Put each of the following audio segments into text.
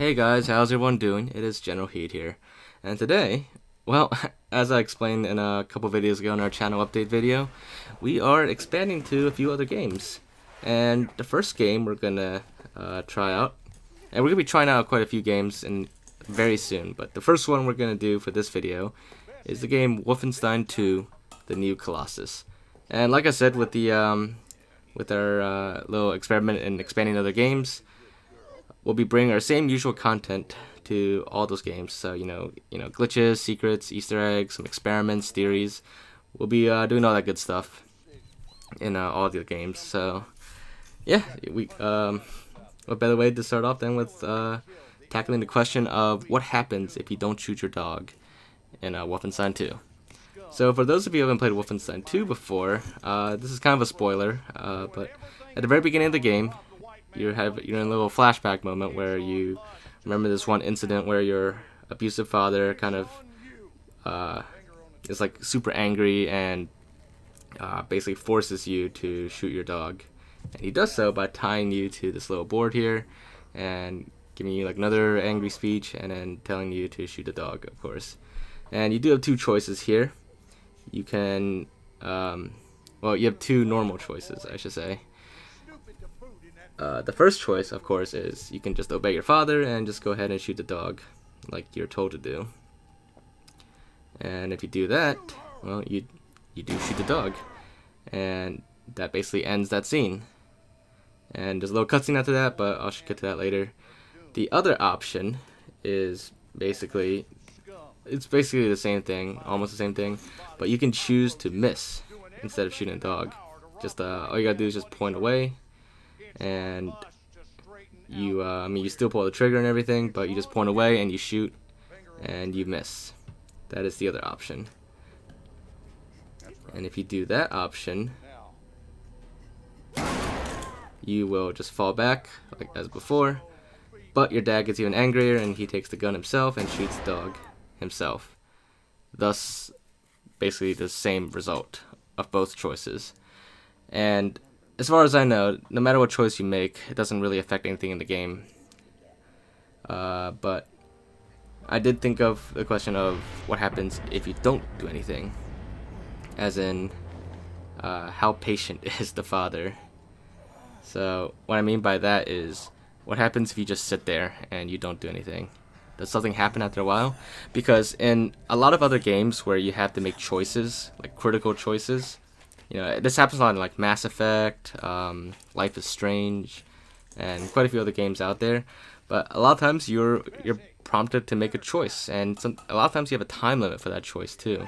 Hey guys, how's everyone doing? It is Generalkidd here. And today, well, as I explained in a couple videos ago in our channel update video, we are expanding to a few other games. And the first game we're gonna try out, and we're gonna be trying out quite a few games very soon, but the first one we're gonna do for this video is the game Wolfenstein 2, The New Colossus. And like I said, with our little experiment in expanding other games, we'll be bringing our same usual content to all those games. So glitches, secrets, Easter eggs, some experiments, theories. We'll be doing all that good stuff in all the games. So yeah, what better way to start off than with tackling the question of what happens if you don't shoot your dog in Wolfenstein 2. So for those of you who haven't played Wolfenstein 2 before, this is kind of a spoiler, but at the very beginning of the game, you're in a little flashback moment where you remember this one incident where your abusive father kind of is like super angry and basically forces you to shoot your dog, and he does so by tying you to this little board here and giving you like another angry speech and then telling you to shoot the dog, of course. And you do have two choices here. You can you have two normal choices, I should say. The first choice, of course, is you can just obey your father and just go ahead and shoot the dog like you're told to do. And if you do that, well, you do shoot the dog. And that basically ends that scene. And there's a little cutscene after that, but I'll get to that later. The other option is basically the same thing, almost the same thing, but you can choose to miss instead of shooting a dog. Just all you gotta do is just point away, and you still pull the trigger and everything, but you just point away and you shoot and you miss. That is the other option. And if you do that option, you will just fall back like as before, but your dad gets even angrier and he takes the gun himself and shoots the dog himself. Thus, basically the same result of both choices. And as far as I know, no matter what choice you make, it doesn't really affect anything in the game. But I did think of the question of what happens if you don't do anything. As in, how patient is the father? So what I mean by that is, what happens if you just sit there and you don't do anything? Does something happen after a while? Because in a lot of other games where you have to make choices, like critical choices, this happens a lot in like Mass Effect, Life is Strange, and quite a few other games out there. But a lot of times you're prompted to make a choice, and a lot of times you have a time limit for that choice too.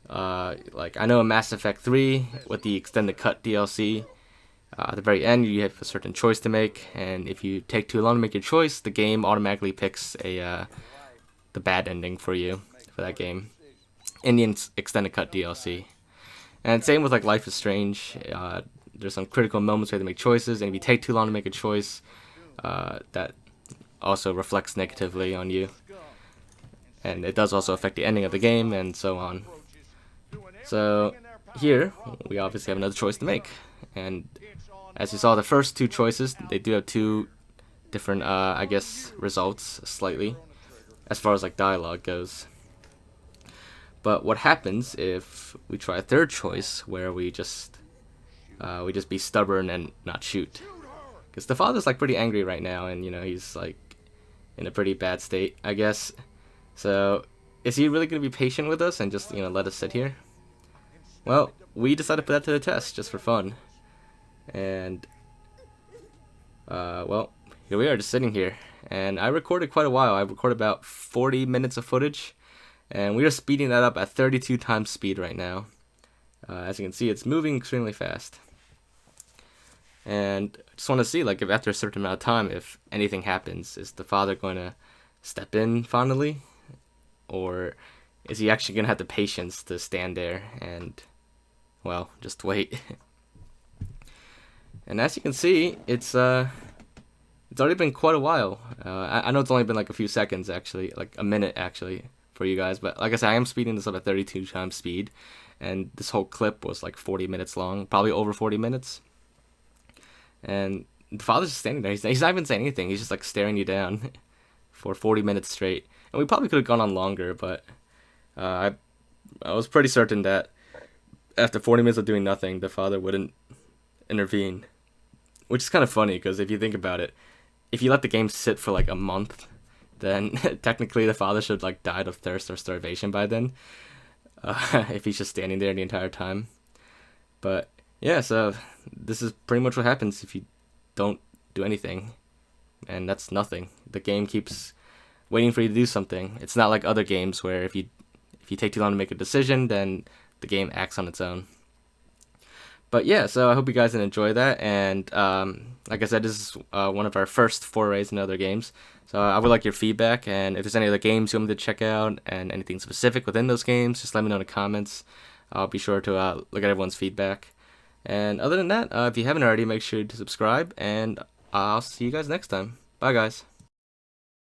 Like I know in Mass Effect 3 with the extended cut DLC, at the very end you have a certain choice to make, and if you take too long to make your choice, the game automatically picks the bad ending for you for that game in the extended cut DLC. And same with like Life is Strange. There's some critical moments where you have to make choices, and if you take too long to make a choice, that also reflects negatively on you, and it does also affect the ending of the game, and so on. So here we obviously have another choice to make, and as you saw, the first two choices, they do have two different, I guess, results slightly as far as like dialogue goes. But what happens if we try a third choice where we just be stubborn and not shoot? Because the father's like pretty angry right now, and he's like in a pretty bad state, I guess. So is he really gonna be patient with us and just let us sit here? Well, we decided to put that to the test just for fun, and well, here we are just sitting here, and I recorded quite a while. I recorded about 40 minutes of footage. And we are speeding that up at 32 times speed right now. As you can see, it's moving extremely fast. And I just want to see, like, if after a certain amount of time, if anything happens, is the father going to step in finally? Or is he actually going to have the patience to stand there and, well, just wait? And as you can see, it's already been quite a while. I know it's only been like a few seconds, actually, like a minute, actually, for you guys, but like I said, I am speeding this up at 32 times speed, and this whole clip was like 40 minutes long, probably over 40 minutes. And the father's just standing there. He's not even saying anything. He's just like staring you down. for 40 minutes straight, and we probably could have gone on longer, but I was pretty certain that after 40 minutes of doing nothing, the father wouldn't intervene, which is kind of funny because if you think about it, if you let the game sit for like a month, then technically the father should like died of thirst or starvation by then, if he's just standing there the entire time. But yeah, so this is pretty much what happens if you don't do anything, and that's nothing. The game keeps waiting for you to do something. It's not like other games where if you take too long to make a decision, then the game acts on its own. But yeah, so I hope you guys enjoy that, and like I said, this is one of our first forays into other games. So I would like your feedback, and if there's any other games you want me to check out, and anything specific within those games, just let me know in the comments. I'll be sure to look at everyone's feedback. And other than that, if you haven't already, make sure to subscribe, and I'll see you guys next time. Bye, guys.